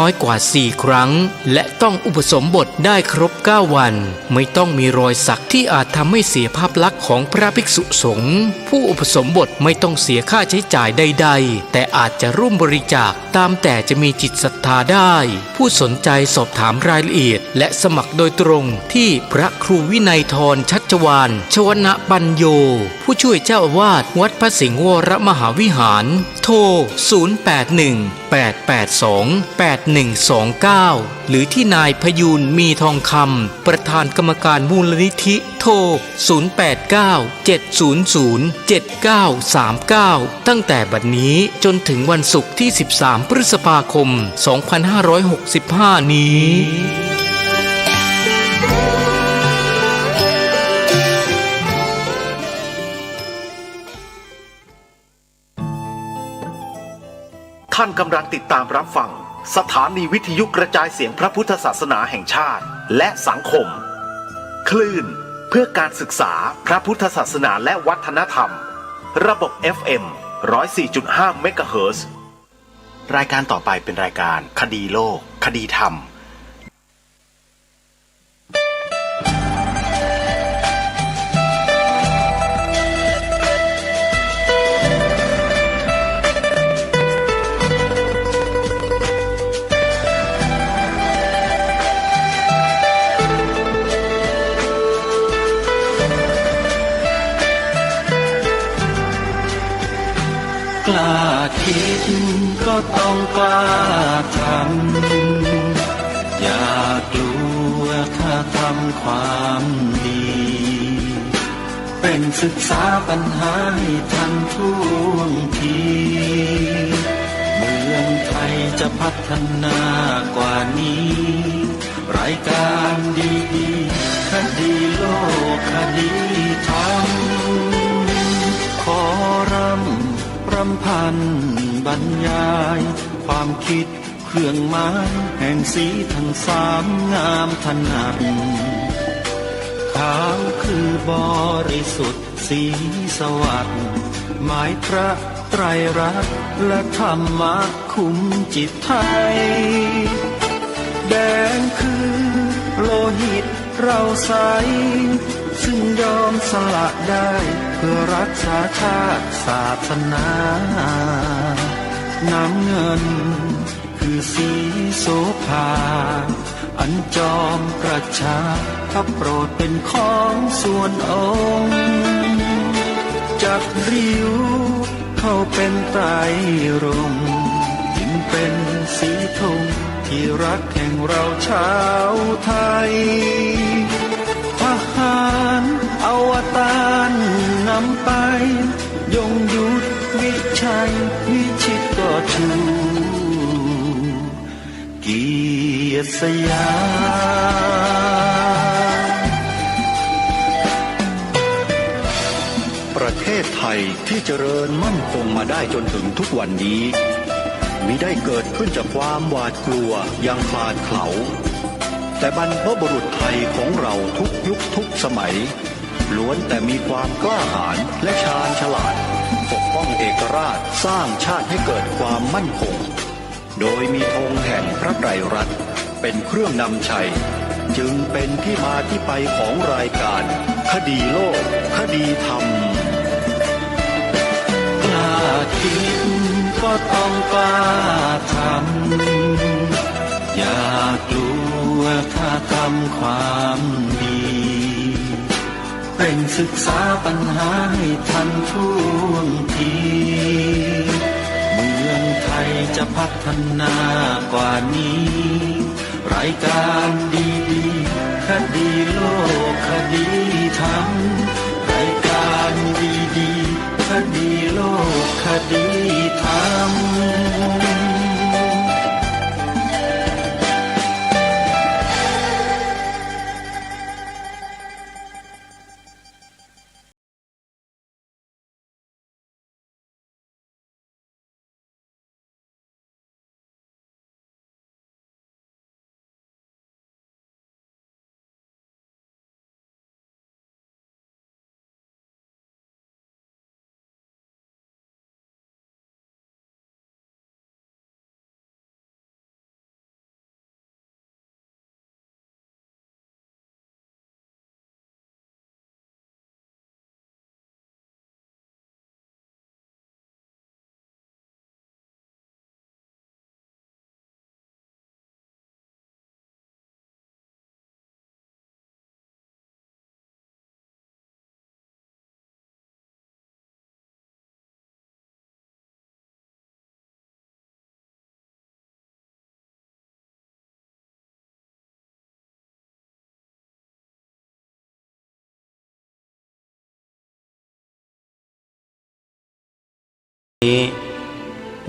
น้อยกว่า4 ครั้งและต้องอุปสมบทได้ครบ9 วันไม่ต้องมีรอยสักที่อาจทำให้เสียภาพลักษณ์ของพระภิกษุสงฆ์ผู้อุปสมบทไม่ต้องเสียค่าใช้จ่ายใดๆแต่อาจจะร่วมบริจาคตามแต่จะมีจิตศรัทธาได้ผู้สนใจสอบถามรายละเอียดและสมัครโดยตรงที่พระครูวินัยธรชัชวาลชวนะปัญโยผู้ช่วยเจ้าอาวาสวัดพระสิงห์วรมหาวิหารโทร 0818828129 หรือที่นายพยูนมีทองคำประธานกรรมการมูลนิธิโทร 0897007939 ตั้งแต่บัดนี้จนถึงวันศุกร์ที่ 13 พฤษภาคม 2565 นี้ท่านกำลังติดตามรับฟังสถานีวิทยุกระจายเสียงพระพุทธศาสนาแห่งชาติและสังคมคลื่นเพื่อการศึกษาพระพุทธศาสนาและวัฒนธรรมระบบ FM 104.5 เมกะเฮิรตซ์รายการต่อไปเป็นรายการคดีโลกคดีธรรมกล้าคิดก็ต้องกล้าทำอย่ากลัวถ้าทำความดีเป็นศึกษาปัญหาให้ทันท่วงทีเมืองไทยจะพัฒนากว่านี้รายการดีคดีโลกคดีธรรมขอรำพันบรรยายความคิดเครื่องหมายแห่งสีทั้งสามงามถนัดขาวคือบริสุทธิ์สีสวัสดิ์หมายพระไตรรัตน์และธรรมะคุ้มจิตไทยแดงคือโลหิตเราใสซึ่งยอมสละได้เพื่อรักษาชาติศาสนาน้ำเงินคือสีโสภาอันจอมประชาพระโปรดเป็นของส่วนองค์จักริ้วเข้าเป็นไตรรงค์จึงเป็นสีธงที่รักแห่งเราชาวไทยทหารอวตารนำไปยงยุทธวิชัยวิชิตก็ชูเกียรติสยามประเทศไทยที่เจริญมั่นคงมาได้จนถึงทุกวันนี้มิได้เกิดขึ้นจากความหวาดกลัวอย่างคลาดเขลาแต่บรรพบุรุษไทยของเราทุกยุคทุกสมัยล้วนแต่มีความกล้าหาญและชาญฉลาดปกป้องเอกราชสร้างชาติให้เกิดความมั่นคงโดยมีธงแห่งพระไตรรัตน์เป็นเครื่องนำชัยจึงเป็นที่มาที่ไปของรายการคดีโลกคดีธรรมกล้าคิดก็ต้องกล้าทำอย่ากลัวถ้าทำความดีเป็นศึกษาปัญหาให้ทันท่วงทีเมืองไทยจะพัฒนากว่านี้รายการดีคดีโลกคดีธรรมรายการดีคดีโลกคดีธรรม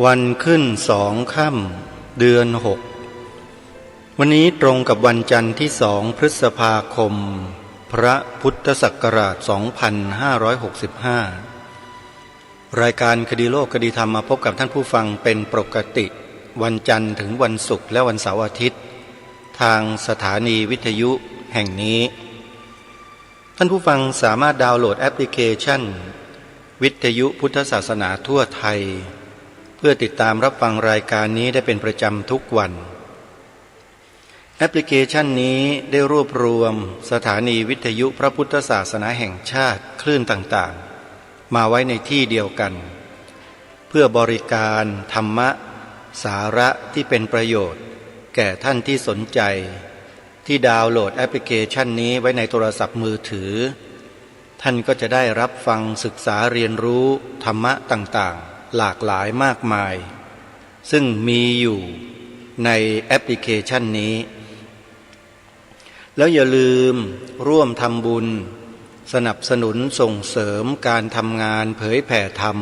วันขึ้น2 ค่ำเดือน 6วันนี้ตรงกับวันจันทร์ที่2 พฤษภาคมพระพุทธศักราช 2565 รายการคดีโลกคดีธรรมมาพบกับท่านผู้ฟังเป็นปกติวันจันทร์ถึงวันศุกร์และวันเสาร์อาทิตย์ทางสถานีวิทยุแห่งนี้ท่านผู้ฟังสามารถดาวน์โหลดแอปพลิเคชันวิทยุพุทธศาสนาทั่วไทยเพื่อติดตามรับฟังรายการนี้ได้เป็นประจำทุกวันแอปพลิเคชันนี้ได้รวบรวมสถานีวิทยุพระพุทธศาสนาแห่งชาติคลื่นต่างๆมาไว้ในที่เดียวกันเพื่อบริการธรรมะสาระที่เป็นประโยชน์แก่ท่านที่สนใจที่ดาวน์โหลดแอปพลิเคชันนี้ไว้ในโทรศัพท์มือถือท่านก็จะได้รับฟังศึกษาเรียนรู้ธรรมะต่างๆหลากหลายมากมายซึ่งมีอยู่ในแอปพลิเคชันนี้แล้วอย่าลืมร่วมทำบุญสนับสนุนส่งเสริมการทำงานเผยแผ่ธรรม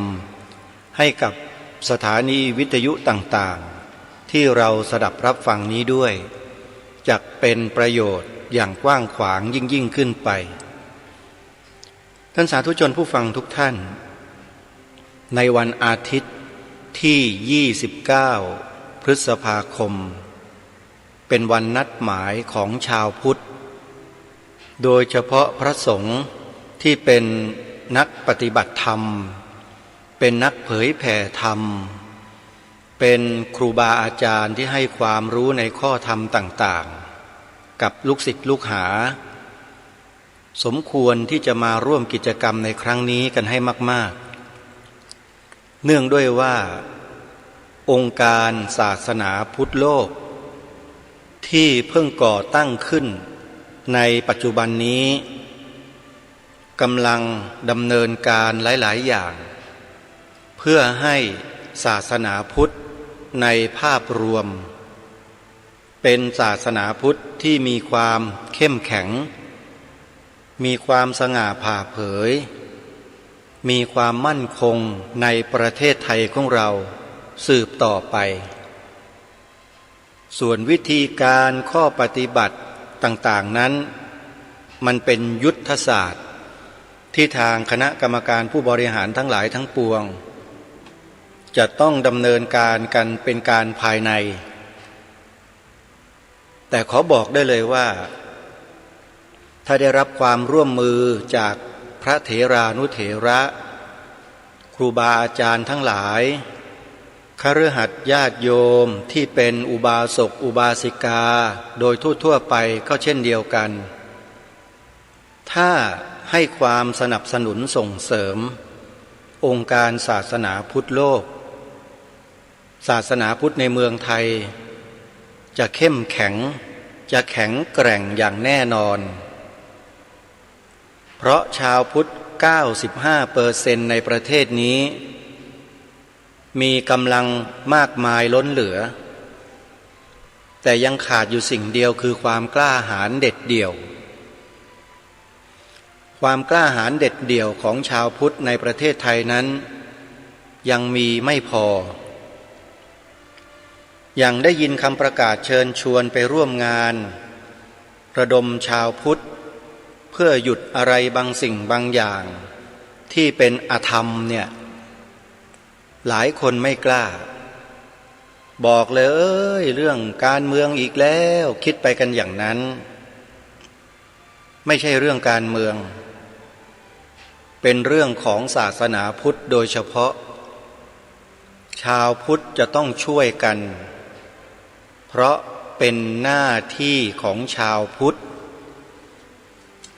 ให้กับสถานีวิทยุต่างๆที่เราสดับรับฟังนี้ด้วยจักเป็นประโยชน์อย่างกว้างขวางยิ่งขึ้นไปท่านสาธุชนผู้ฟังทุกท่านในวันอาทิตย์ที่29 พฤษภาคมเป็นวันนัดหมายของชาวพุทธโดยเฉพาะพระสงฆ์ที่เป็นนักปฏิบัติธรรมเป็นนักเผยแผ่ธรรมเป็นครูบาอาจารย์ที่ให้ความรู้ในข้อธรรมต่างๆกับลูกศิษย์ลูกหาสมควรที่จะมาร่วมกิจกรรมในครั้งนี้กันให้มากๆเนื่องด้วยว่าองค์การศาสนาพุทธโลกที่เพิ่งก่อตั้งขึ้นในปัจจุบันนี้กำลังดำเนินการหลายๆอย่างเพื่อให้ศาสนาพุทธในภาพรวมเป็นศาสนาพุทธที่มีความเข้มแข็งมีความสง่าผ่าเผยมีความมั่นคงในประเทศไทยของเราสืบต่อไปส่วนวิธีการข้อปฏิบัติต่างๆนั้นมันเป็นยุทธศาสตร์ที่ทางคณะกรรมการผู้บริหารทั้งหลายทั้งปวงจะต้องดำเนินการกันเป็นการภายในแต่ขอบอกได้เลยว่าถ้าได้รับความร่วมมือจากพระเถรานุเถระครูบาอาจารย์ทั้งหลายคฤหัสถ์ญาติโยมที่เป็นอุบาสกอุบาสิกาโดยทั่วไปก็เช่นเดียวกันถ้าให้ความสนับสนุนส่งเสริมองค์การศาสนาพุทธโลกศาสนาพุทธในเมืองไทยจะเข้มแข็งจะแข็งแกร่งอย่างแน่นอนเพราะชาวพุทธ 95% ในประเทศนี้มีกำลังมากมายล้นเหลือแต่ยังขาดอยู่สิ่งเดียวคือความกล้าหาญเด็ดเดี่ยวความกล้าหาญเด็ดเดี่ยวของชาวพุทธในประเทศไทยนั้นยังมีไม่พอยังได้ยินคำประกาศเชิญชวนไปร่วมงานระดมชาวพุทธเพื่อหยุดอะไรบางสิ่งบางอย่างที่เป็นอธรรมเนี่ยหลายคนไม่กล้าบอกเลยเรื่องการเมืองอีกแล้วคิดไปกันอย่างนั้นไม่ใช่เรื่องการเมืองเป็นเรื่องของศาสนาพุทธโดยเฉพาะชาวพุทธจะต้องช่วยกันเพราะเป็นหน้าที่ของชาวพุทธ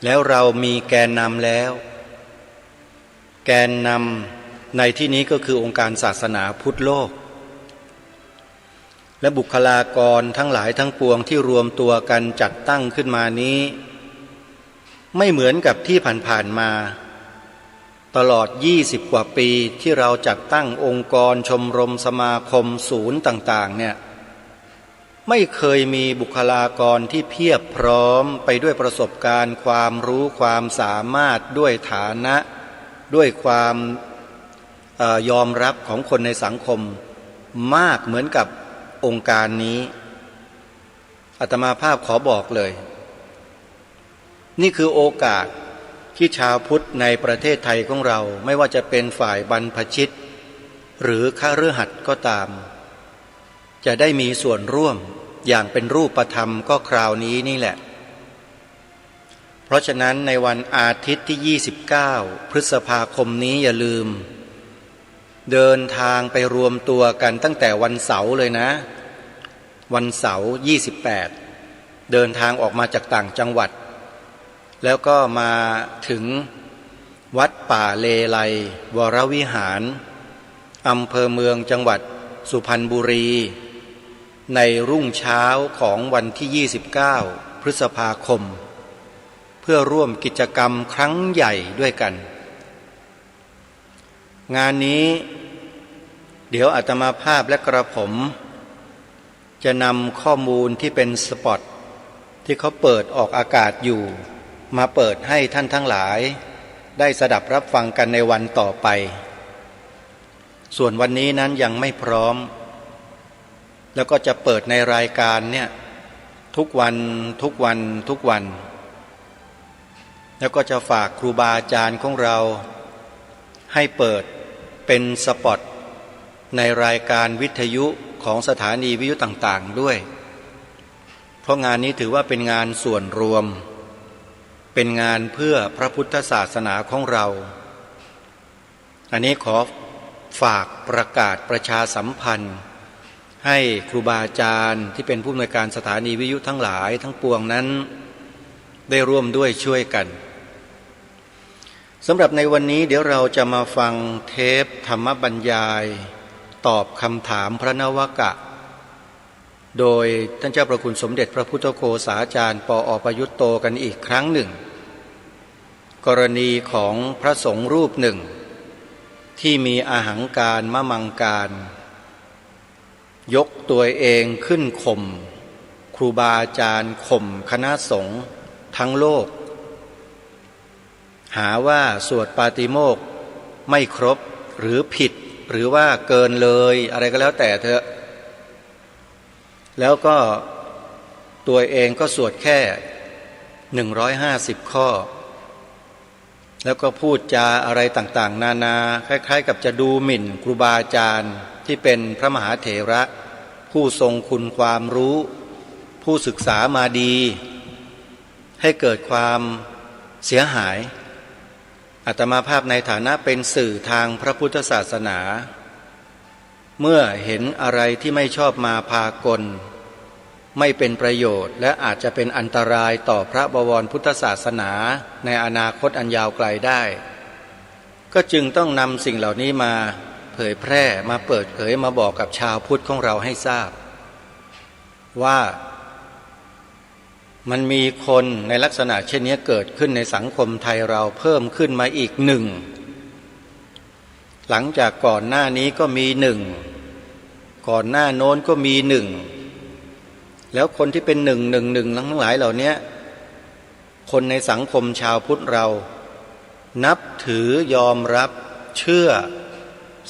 แล้วเรามีแกนนำแล้วแกนนำในที่นี้ก็คือองค์การศาสนาพุทธโลกและบุคลากรทั้งหลายทั้งปวงที่รวมตัวกันจัดตั้งขึ้นมานี้ไม่เหมือนกับที่ผ่านๆมาตลอด20 กว่าปีที่เราจัดตั้งองค์กรชมรมสมาคมศูนย์ต่างๆเนี่ยไม่เคยมีบุคลากรที่เพียบพร้อมไปด้วยประสบการณ์ความรู้ความสามารถด้วยฐานะด้วยความยอมรับของคนในสังคม มากเหมือนกับองค์การนี้อาตมาภาพขอบอกเลยนี่คือโอกาสที่ชาวพุทธในประเทศไทยของเราไม่ว่าจะเป็นฝ่ายบรรพชิตหรือคฤหัสถ์ก็ตามจะได้มีส่วนร่วมอย่างเป็นรูปธรรมก็คราวนี้นี่แหละเพราะฉะนั้นในวันอาทิตย์ที่29พฤษภาคมนี้อย่าลืมเดินทางไปรวมตัวกันตั้งแต่วันเสาร์เลยนะวันเสาร์28เดินทางออกมาจากต่างจังหวัดแล้วก็มาถึงวัดป่าเลไลวรวิหารอำเภอเมืองจังหวัดสุพรรณบุรีในรุ่งเช้าของวันที่29พฤษภาคมเพื่อร่วมกิจกรรมครั้งใหญ่ด้วยกันงานนี้เดี๋ยวอาตมาภาพและกระผมจะนำข้อมูลที่เป็นสปอตที่เขาเปิดออกอากาศอยู่มาเปิดให้ท่านทั้งหลายได้สดับรับฟังกันในวันต่อไปส่วนวันนี้นั้นยังไม่พร้อมแล้วก็จะเปิดในรายการเนี่ยทุกวันแล้วก็จะฝากครูบาอาจารย์ของเราให้เปิดเป็นสปอตในรายการวิทยุของสถานีวิทยุต่างๆด้วยเพราะงานนี้ถือว่าเป็นงานส่วนรวมเป็นงานเพื่อพระพุทธศาสนาของเราอันนี้ขอฝากประกาศประชาสัมพันธ์ให้ครูบาอาจารย์ที่เป็นผู้อำนวยการสถานีวิทยุทั้งหลายทั้งปวงนั้นได้ร่วมด้วยช่วยกันสำหรับในวันนี้เดี๋ยวเราจะมาฟังเทปธรรมบรรยายตอบคำถามพระนวกะโดยท่านเจ้าประคุณสมเด็จพระพุทธโฆษาจารย์ปอ.ประยุตโตกันอีกครั้งหนึ่งกรณีของพระสงฆ์รูปหนึ่งที่มีอาหังการมะมังการยกตัวเองขึ้นข่มครูบาอาจารย์ข่มคณะสงฆ์ทั้งโลกหาว่าสวดปาติโมกข์ไม่ครบหรือผิดหรือว่าเกินเลยอะไรก็แล้วแต่เถอะแล้วก็ตัวเองก็สวดแค่150ข้อแล้วก็พูดจาอะไรต่างๆนานาคล้ายๆกับจะดูหมิ่นครูบาอาจารย์ที่เป็นพระมหาเถระผู้ทรงคุณความรู้ผู้ศึกษามาดีให้เกิดความเสียหายอาตมาภาพในฐานะเป็นสื่อทางพระพุทธศาสนาเมื่อเห็นอะไรที่ไม่ชอบมาพากลไม่เป็นประโยชน์และอาจจะเป็นอันตรายต่อพระบวรพุทธศาสนาในอนาคตอันยาวไกลได้ก็จึงต้องนำสิ่งเหล่านี้มาเผยแพร่มาเปิดเผยมาบอกกับชาวพุทธของเราให้ทราบว่ามันมีคนในลักษณะเช่นนี้เกิดขึ้นในสังคมไทยเราเพิ่มขึ้นมาอีกหนึ่งหลังจากก่อนหน้านี้ก็มีหนึ่งก่อนหน้าโน้นก็มีหนึ่งแล้วคนที่เป็นหนึ่งทั้งหลายเหล่านี้คนในสังคมชาวพุทธเรานับถือยอมรับเชื่อ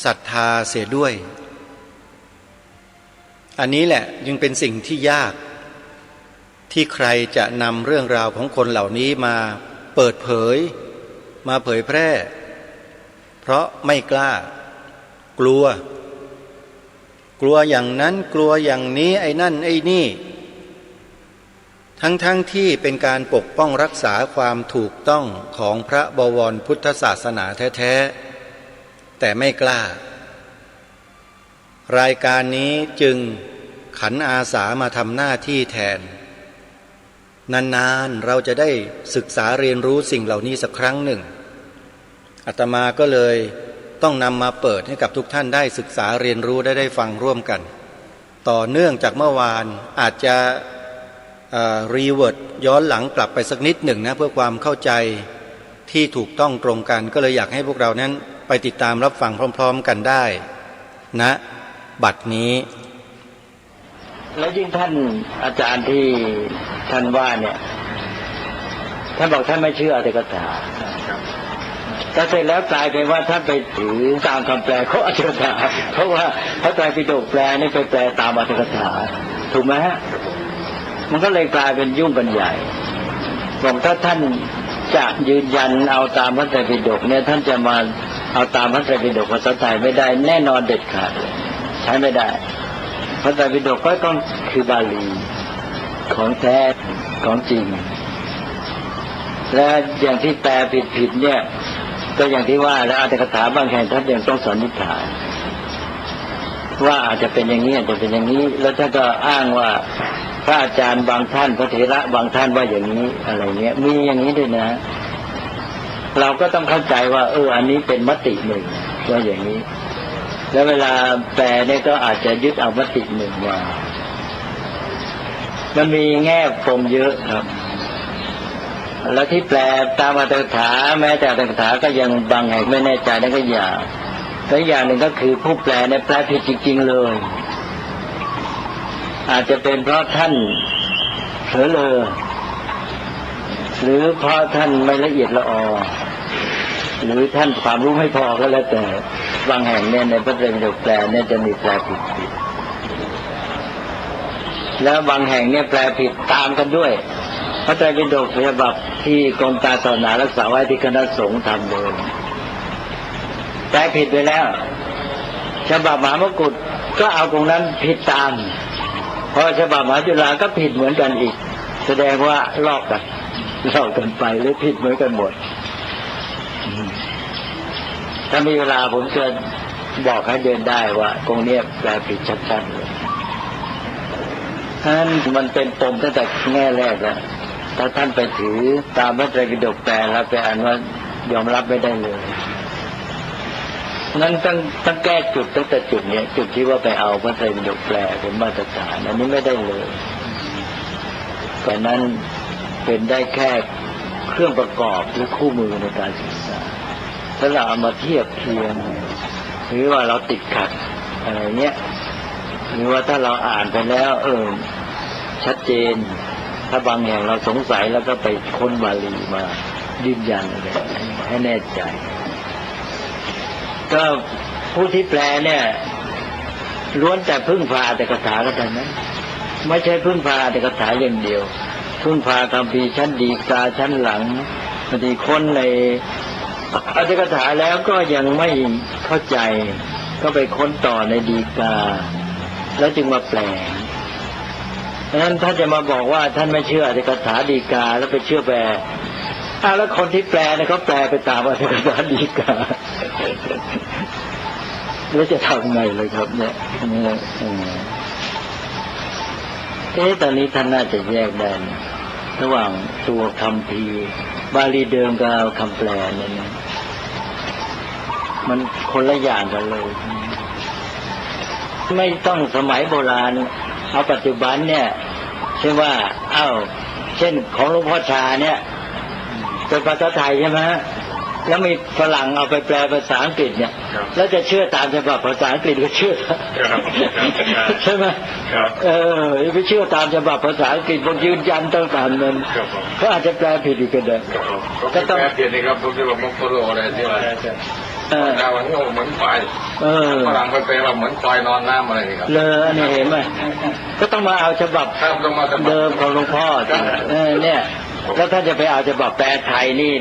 ศรัทธาเสียด้วยอันนี้แหละยังเป็นสิ่งที่ยากที่ใครจะนำเรื่องราวของคนเหล่านี้มาเปิดเผยมาเผยแพร่เพราะไม่กล้ากลัวอย่างนั้นกลัวอย่างนี้ไอ้นั่นไอ้นี่ทั้งที่เป็นการปกป้องรักษาความถูกต้องของพระบวรพุทธศาสนาแท้ๆแต่ไม่กล้ารายการนี้จึงขันอาสามาทำหน้าที่แทนนานๆเราจะได้ศึกษาเรียนรู้สิ่งเหล่านี้สักครั้งหนึ่งอาตมาก็เลยต้องนำมาเปิดให้กับทุกท่านได้ศึกษาเรียนรู้ได้ฟังร่วมกันต่อเนื่องจากเมื่อวานอาจจะรีเวิร์ดย้อนหลังกลับไปสักนิดหนึ่งนะเพื่อความเข้าใจที่ถูกต้องตรงกันก็เลยอยากให้พวกเรานั้นไปติดตามรับฟังพร้อมๆกันได้นะบัดนี้แล้วยิ่งท่านอาจารย์ที่ท่านว่าเนี่ยท่านบอกท่านไม่เชื่อแต่ก็ถาม แต่เสร็จแล้วกลายเป็นว่าท่านไปถือตามคำแปลของอัตถกถาเพราะว่าพระไตรปิฎกแปลนี่ไปแปลตามอัตถกถาถูกไหมฮะมันก็เลยกลายเป็นยุ่งกันใหญ่บอกถ้าท่านจะยืนยันเอาตามพระไตรปิฎกเนี่ยท่านจะมาเอาตามพระไตรปิฎกภาษาไทยไม่ได้แน่นอนเด็ดขาดใช้ไม่ได้พระไตรปิฎกก็ต้องคือบาลีของแท้ของจริงและอย่างที่แปลผิดเนี่ยก็อย่างที่ว่าแล้วอัตถกถาบางแห่งท่านยังต้องสันนิษฐานว่าอาจจะเป็นอย่างนี้อาจจะเป็นอย่างนี้แล้วท่านก็อ้างว่าพระอาจารย์บางท่านพระเถระบางท่านว่าอย่างนี้อะไรเงี้ยมีอย่างนี้ด้วยนะเราก็ต้องเข้าใจว่าอันนี้เป็นมติหนึ่งว่าอย่างนี้แล้วเวลาแปลเนี่ยก็อาจจะยึดเอามติหนึ่งมามันมีแง่ปมเยอะครับแล้วที่แปลตามอัตถกถาแม้แต่อัตถกถาก็ยังบางแห่งไม่แน่ใจนั่นก็อย่างและอย่างหนึ่งก็คือผู้แปลเนี่ยแปลผิดจริงๆเลยอาจจะเป็นเพราะท่านเผลอเลอหรือเพราะท่านไม่ละเอียดละออหรือท่านความรู้ไม่พอก็แล้วแต่บางแห่งเนี่ยในพระไตรปิฎกแปลเนี่ยจะมีแปลผิดแล้วบางแห่งเนี่ยแปลผิดตามกันด้วยพระไตรปิฎกฉบับที่กรมการศาสนารักษาไว้ที่คณะสงฆ์ทำโดยแปลผิดไปแล้วฉบับมหามกุฏก็เอาตรงนั้นผิดตามพอฉบับมหาจุฬาก็ผิดเหมือนกันอีกแสดงว่าลอกกันไปหรือผิดเหมือนกันหมดถ้ามีเวลาผมจะบอกให้เดินได้ว่าตรงนี้แปลผิดชัดๆเลยนั้นมันเป็นปมตั้งแต่แง่แรกแล้วถ้าท่านไปถือตามพระไตรปิฎกแปลแล้วไปอ่านว่ายอมรับไม่ได้เลยนั้นต้องแก้จุดตั้งแต่จุดนี้จุดที่ว่าไปเอาพระไตรปิฎกแปลเป็นมาตรฐานอันนี้ไม่ได้เลยแต่นั้นเป็นได้แค่เครื่องประกอบหรือคู่มือในการศึกษาถ้าเราเอามาเทียบเคียงหรือว่าเราติดขัดอะไรเนี้ยหรือว่าถ้าเราอ่านไปแล้วชัดเจนถ้าบางอย่างเราสงสัยแล้วก็ไปค้นบาลีมายืนยันอะไรให้แน่ใจก็ผู้ที่แปลเนี่ยล้วนแต่พึ่งพาแต่คาถาก็เท่านั้นไม่ใช่พึ่งพาแต่คาถาอย่างเดียวพึ่งพาคำพีชั้นดีกาชั้นหลังบางทีคนในอัตถกถาแล้วก็ยังไม่เข้าใจก็ไปค้นต่อในดีกาแล้วจึงมาแปลดังนั้นท่านจะมาบอกว่าท่านไม่เชื่ออัตถกถาดีกาแล้วไปเชื่อแปลแล้วคนที่แปลเนี่ยเขาแปลไปตามอัตถกถาดีกาแล้วจะทำไงเลยครับเนี่ยตอนนี้ท่านน่าจะแยกได้ระหว่างตัวคำพีบาลีเดิมกับคำแปลเนี่ยมันคนละอย่างกันเลยไม่ต้องสมัยโบราณเอาปัจจุบันเนี่ยเช่นว่าเช่นของหลวงพ่อชาเนี่ยเป็นภาษาไทยใช่ไหมแล้วมีฝรั่งเอาไปแปลภาษาอังกฤษเนี่ยแล้วจะเชื่อตามฉบับภาษาอังกฤษก็เชื่อใช่ไหมไปเชื่อตามฉบับภาษาอังกฤษบางยืนยันต้องตามนั้นเขาอาจจะแปลผิดอีกก็ได้ก็ต้องแปลผิดนะครับผมจะบอกมงคลอะไรที่ว่าดาวนี่เหมือนควายฝรั่งไปแปลว่าเหมือนควายนอนน้ำอะไรนี่ครับเลยนี่เห็นไหมก็ต้องมาเอาฉบับเดิมของหลวงพ่อเนี่ยแล้วถ้าจะไปเอาฉบับแปลไทยนี่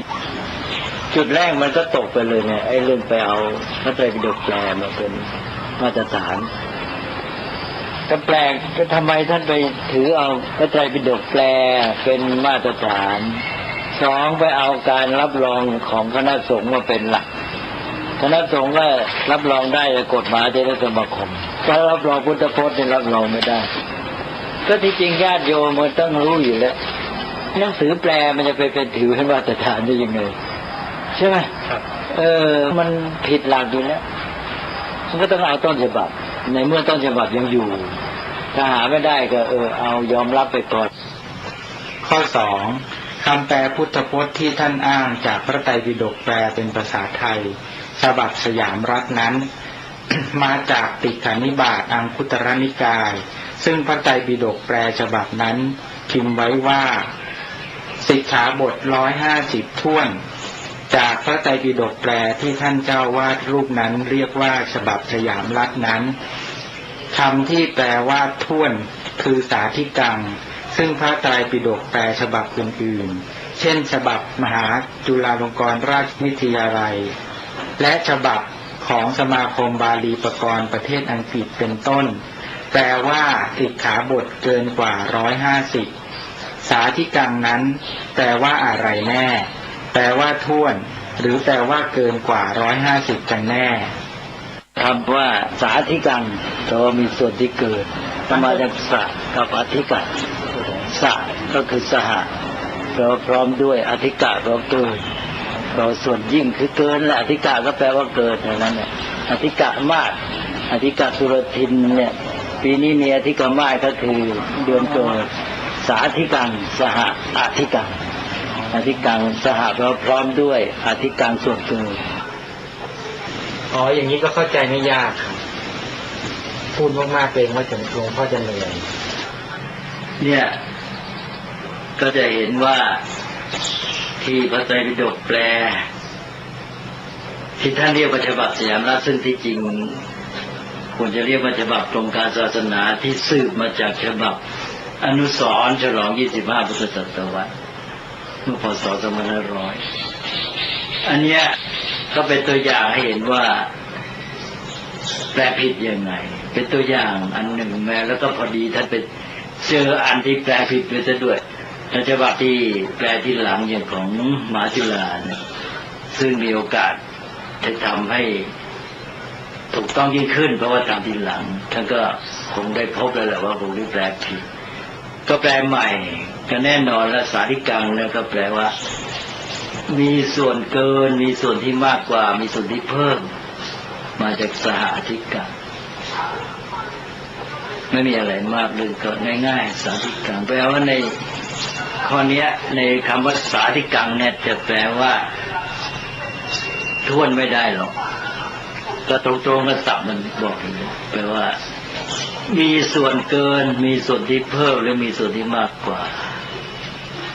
จุดแรกมันก็ตกไปเลยเนี่ยไอ้เรื่องไปเอาพระไตรปิฎกแปลมาเป็นมาตรฐานก็แปลกก็ทำไมท่านไปถือเอาพระไตรปิฎกแปลเป็นมาตรฐานสองไปเอาการรับรองของคณะสงฆ์มาเป็นหลักคณะสงฆ์ก็รับรองได้กฎหมายเทรสมาคมถ้ารับรองพุทธพจน์เนี่ยรับรองไม่ได้ก็ที่จริงญาติโยมมันต้องรู้อยู่แล้วหนังสือแปลมันจะไปเป็นถือเป็นมาตรฐานได้ยังไงใช่ไหมมันผิดหลักอยู่แล้วมันก็ต้องเอาต้นฉบับในเมื่อต้นฉบับยังอยู่ถ้าหาไม่ได้ก็เอายอมรับไปก่อนข้อ 2 คำแปลพุทธพจน์ที่ท่านอ้างจากพระไตรปิฎกแปลเป็นภาษาไทยฉบับสยามรัฐนั้น มาจากติกขานิบาตอังคุตรนิกายซึ่งพระไตรปิฎกแปลฉบับนั้นพิมพ์ไว้ว่าสิกขาบท150ถ้วน จากพระไตรปิฎกแปลที่ท่านเจ้าวาดรูปนั้นเรียกว่าฉบับสยามรัฐนั้นคำที่แปลว่าท่วนคือสาธิกังซึ่งพระไตรปิฎกแปลฉบับอื่นๆเช่นฉบับมหาจุฬาลงกรณราชวิทยาลัยและฉบับของสมาคมบาลีประกรณ์ประเทศอังกฤษเป็นต้นแปลว่าสิกขาบทเกินกว่า150สาธิกังนั้นแปลว่าอะไรแน่แปลว่าท่วนหรือแปลว่าเกินกว่า150กันแน่คำว่าสาธิกังก็มีส่วนที่เกิดมาจากสะกับอธิกะสะก็คือสหะเราพร้อมด้วยอธิกะเราเกิดเราส่วนยิ่งคือเกินและอธิกะก็แปลว่าเกิดนั่นแหละอธิกะมาศอธิกะสุรทินเนี่ยปีนี้มีอธิกะมาศก็คือเดือนเกิดสาธิกังสหะอธิกังอธิกังสหะเราพร้อมด้วยอธิกังส่วนเกิดอย่างนี้ก็เข้าใจไม่ยากพูดมากๆเองว่าจะหลวงพ่อจะเหนื่อยเนี่ยก็จะเห็นว่าที่พระไตรปิฎกแปลที่ท่านเรียกว่าฉบับสยามรัฐซึ่งที่จริงควรจะเรียกว่าฉบับกรมการศาสนาที่สืบมาจากฉบับอนุสรณ์ฉลอง25พุทธศตวรรษเมื่อพ.ศ. 2500อันเนี้ยก็เป็นตัวอย่างให้เห็นว่าแปลผิดยังไงเป็นตัวอย่างอันหนึ่งแม้แล้วก็พอดีท่านไปเจออันที่แปลผิดไปซะด้วยฉบับที่แปลที่หลังอย่างของมหาจุฬาเนี่ยซึ่งมีโอกาสจะทำให้ถูกต้องยิ่งขึ้นเพราะว่าทำทีหลังท่านก็คงได้พบแล้วแหละว่าคงได้แปลผิดก็แปลใหม่ก็แน่นอนและสาธิกังเนี่ยก็แปลว่ามีส่วนเกินมีส่วนที่มากกว่ามีส่วนที่เพิ่มมาจากสหอธิกังไม่มีอะไรมากเลยก็ง่ายๆสาธิกังแปลว่าในข้อนี้ในคำว่าสาธิกังเนี่ยจะแปลว่าท้วนไม่ได้หรอกก็ตรงๆกับศัพท์มันบอกอย่างนี้แปลว่ามีส่วนเกินมีส่วนที่เพิ่มหรือมีส่วนที่มากกว่า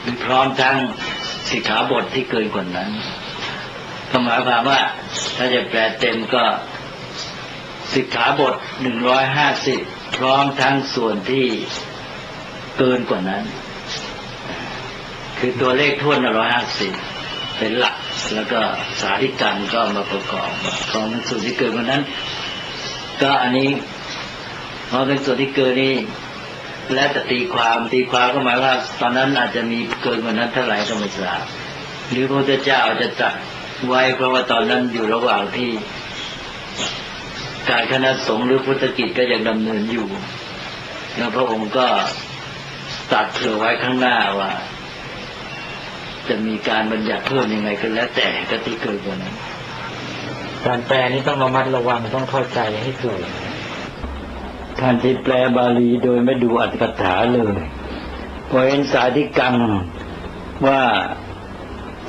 มีพร้อมทั้งสิกขาบทที่เกินกว่านั้นหมายความว่าถ้าจะแปลเต็มก็สิกขาบท150พร้อมทั้งส่วนที่เกินกว่านั้นคือตัวเลขท้วน150เป็นหลักแล้วก็สาธิกังก็มาประกอบของส่วนที่เกินกว่านั้นก็อันนี้พอเป็นส่วนที่เกินนี่และจะตีความก็หมายว่าตอนนั้นอาจจะมีเกินกว่านั้นเท่าไหร่ก็ไม่ทราบหรือพระพุทธเจ้าจะจัดไว้เพราะว่าตอนนั้นอยู่ระหว่างที่การคณะสงฆ์หรือพุทธกิจก็ยังดำเนินอยู่แล้วพระองค์ก็ตัดเผื่อไว้ข้างหน้าว่าจะมีการบัญญัติเพิ่มยังไงก็แล้วแต่กติเกินกว่านั้นการแปลนี้ต้องระมัดระวังต้องเข้าใจให้ถูกท่านที่แปลบาลีโดยไม่ดูอรรถกถาเลยพอเห็นสาธิกังว่า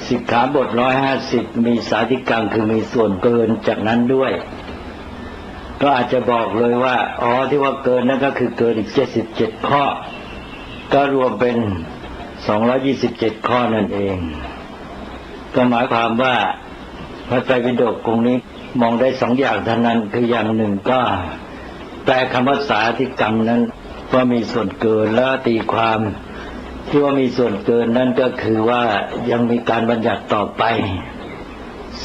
สิกขาบท150มีสาธิกังคือมีส่วนเกินจากนั้นด้วยก็อาจจะบอกเลยว่าที่ว่าเกินนั่นก็คือเกินอีก77ข้อก็รวมเป็น227ข้อนั่นเองก็หมายความว่าพระไตรปิฎกตรงนี้มองได้2อย่างเท่านั้นคืออย่างหนึ่งก็แปลคำว่าสาธิกังนั้นว่ามีส่วนเกินแล้วตีความที่ว่ามีส่วนเกินนั่นก็คือว่ายังมีการบัญญัติต่อไป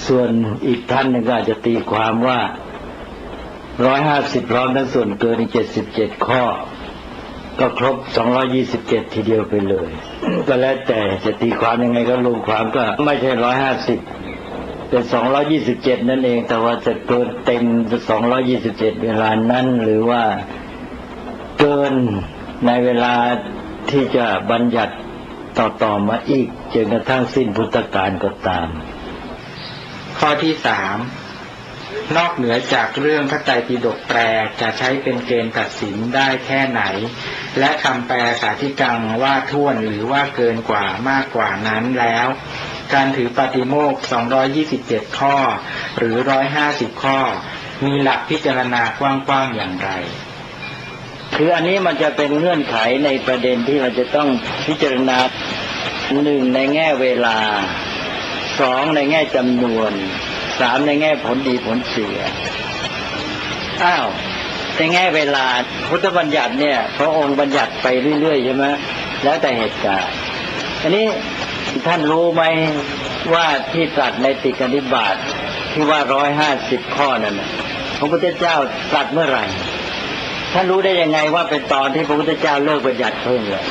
ส่วนอีกท่านหนึ่งก็อาจจะตีความว่า150พร้อมทั้งส่วนเกินอีก77ข้อก็ครบ227ทีเดียวไปเลยก็แล้วแต่จะตีความยังไงก็รวมความก็ไม่ใช่150เป็น227นั่นเองแต่ว่าจะเกินเต็ม227เวลานั้นหรือว่าเกินในเวลาที่จะบัญญัติต่อมาอีกจนกระทั่งสิ้นพุทธกาลก็ตามข้อที่3นอกเหนือจากเรื่องพระไตรปิฎกแปลจะใช้เป็นเกณฑ์ตัดสินได้แค่ไหนและคำแปลสาธิกังว่าท้วนหรือว่าเกินกว่ามากกว่านั้นแล้วการถือปาฏิโมกข์227ข้อหรือ150ข้อมีหลักพิจารณากว้างๆอย่างไรคืออันนี้มันจะเป็นเงื่อนไขในประเด็นที่เราจะต้องพิจารณา1ในแง่เวลา 2ในแง่จำนวน3ในแง่ผลดีผลเสียในแง่เวลาพุทธบัญญัติเนี่ยพระองค์บัญญัติไปเรื่อยๆใช่ไหมแล้วแต่เหตุการณ์อันนี้ท่านรู้ไหมว่าที่ตรัสในติกนิบาตที่ว่า150ข้อนั่นน่ะพระพุทธเจ้าตรัสเมื่อไหร่ท่านรู้ได้ยังไงว่าเป็นตอนที่พระพุทธเจ้าเลิกบัญญัติเพิ่มเลย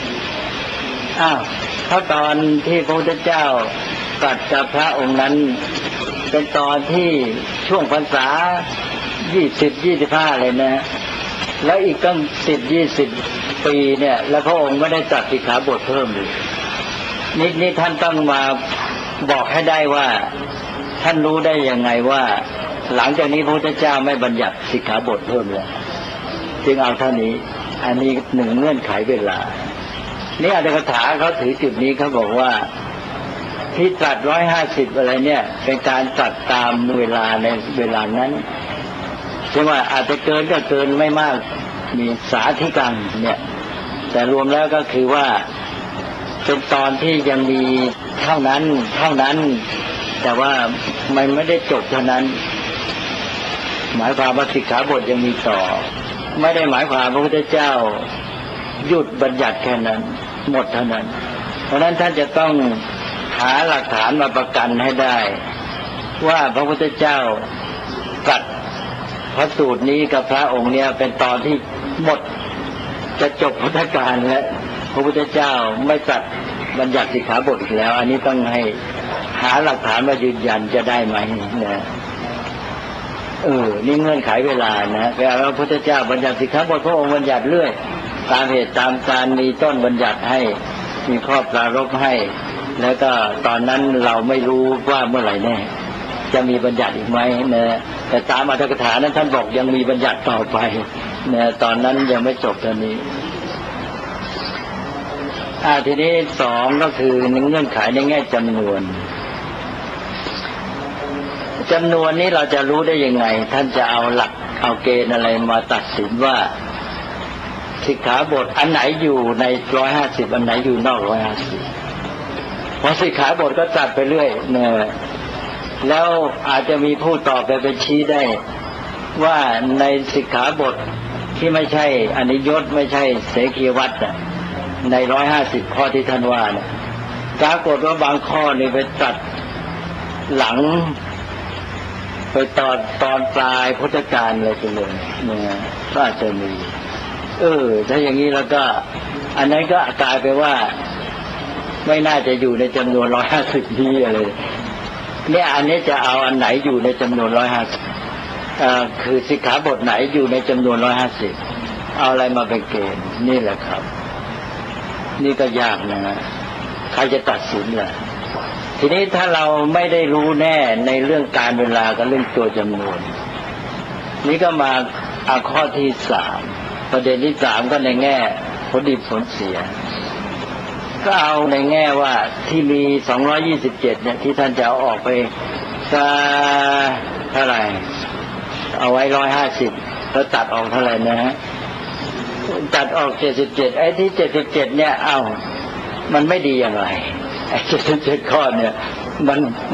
ถ้าตอนที่พระพุทธเจ้าตรัสกับพระองค์นั้นเป็นตอนที่ช่วงพรรษา20-25เลยนะแล้วอีกตั้ง10-20 ปีเนี่ยแล้วพระองค์ไม่ได้ตรัสสิกขาบทเพิ่มเลยนี่ท่านต้องมาบอกให้ได้ว่าท่านรู้ได้ยังไงว่าหลังจากนี้พระพุทธเจ้าไม่บัญญัติสิกขาบทเพิ่มแล้วจึงเอาเท่านี้อันนี้หนึ่งเงื่อนไขเวลานี่อัตถกถาเขาถือจุดนี้เขาบอกว่าที่ตรัส150อะไรเนี่ยเป็นการตรัสตามเวลาในเวลานั้นใช่ว่าอาจจะเกินก็เกินไม่มากมีสาธิกังเนี่ยแต่รวมแล้วก็คือว่าเป็นตอนที่ยังมีเท่านั้นแต่ว่ามันไม่ได้จบเท่านั้นหมายความว่าสิกขาบทยังมีต่อไม่ได้หมายความพระพุทธเจ้าหยุดบัญญัติแค่นั้นหมดเท่านั้นเพราะนั้นท่านจะต้องหาหลักฐานมาประกันให้ได้ว่าพระพุทธเจ้าตรัสพระสูตรนี้กับพระองค์เนี่ยเป็นตอนที่หมดจะจบพุทธกาลแล้วพระพุทธเจ้าไม่ตรัสบัญญัติสิกขาบทอีกแล้วอันนี้ต้องให้หาหลักฐานมายืนยันจะได้ไหมนะนี่เงื่อนไขเวลานะเวลาพระพุทธเจ้าบัญญัติสิกขาบทพระองค์บัญญัติเรื่อยตามเหตุตามการมีต้นบัญญัติให้มีข้อปรารภให้แล้วก็ตอนนั้นเราไม่รู้ว่าเมื่อไหร่แน่จะมีบัญญัติอีกไหมนะแต่ตามอัตถกถานั้นท่านบอกยังมีบัญญัติต่อไปนะตอนนั้นยังไม่จบตอนนี้ทีนี้2ก็คือเงื่อนไขในแง่จำนวนนี้เราจะรู้ได้ยังไงท่านจะเอาหลักเอาเกณฑ์อะไรมาตัดสินว่าสิกขาบทอันไหนอยู่ใน150อันไหนอยู่นอก150เพราะสิกขาบทก็จัดไปเรื่อยเนี่ยแล้วอาจจะมีผู้ตอบไปชี้ได้ว่าในสิกขาบทที่ไม่ใช่อนิยตไม่ใช่เสขีวัตรใน150ข้อที่ท่านว่าเนี่ยปรากฏว่าบางข้อนี่ไปตัดหลังไปตอนปลายพุทธกาลเลยไปเลยเนี่ยก็อาจจะมีถ้าอย่างนี้แล้วก็อันนั้นก็กลายไปว่าไม่น่าจะอยู่ในจำนวน150นี้อะไรเนี่ยอันนี้จะเอาอันไหนอยู่ในจำนวน150คือสิกขาบทไหนอยู่ในจำนวน150เอาอะไรมาเป็นเกณฑ์นี่แหละครับนี่ก็ยากนะใครจะตัดสินล่ะทีนี้ถ้าเราไม่ได้รู้แน่ในเรื่องการเวลากับเรื่องตัวจำนวนนี่ก็มาเอาข้อที่3ประเด็นที่3ก็ในแง่ผลดีผลเสียก็เอาในแง่ว่าที่มี227เนี่ยที่ท่านจะเอาออกไปเท่าไหร่เอาไว้150แล้วตัดออกเท่าไหร่นะฮะตัดออก77ไอ้ที่77เนี่ยมันไม่ดีอย่างไรไอ้77ข้อเนี่ย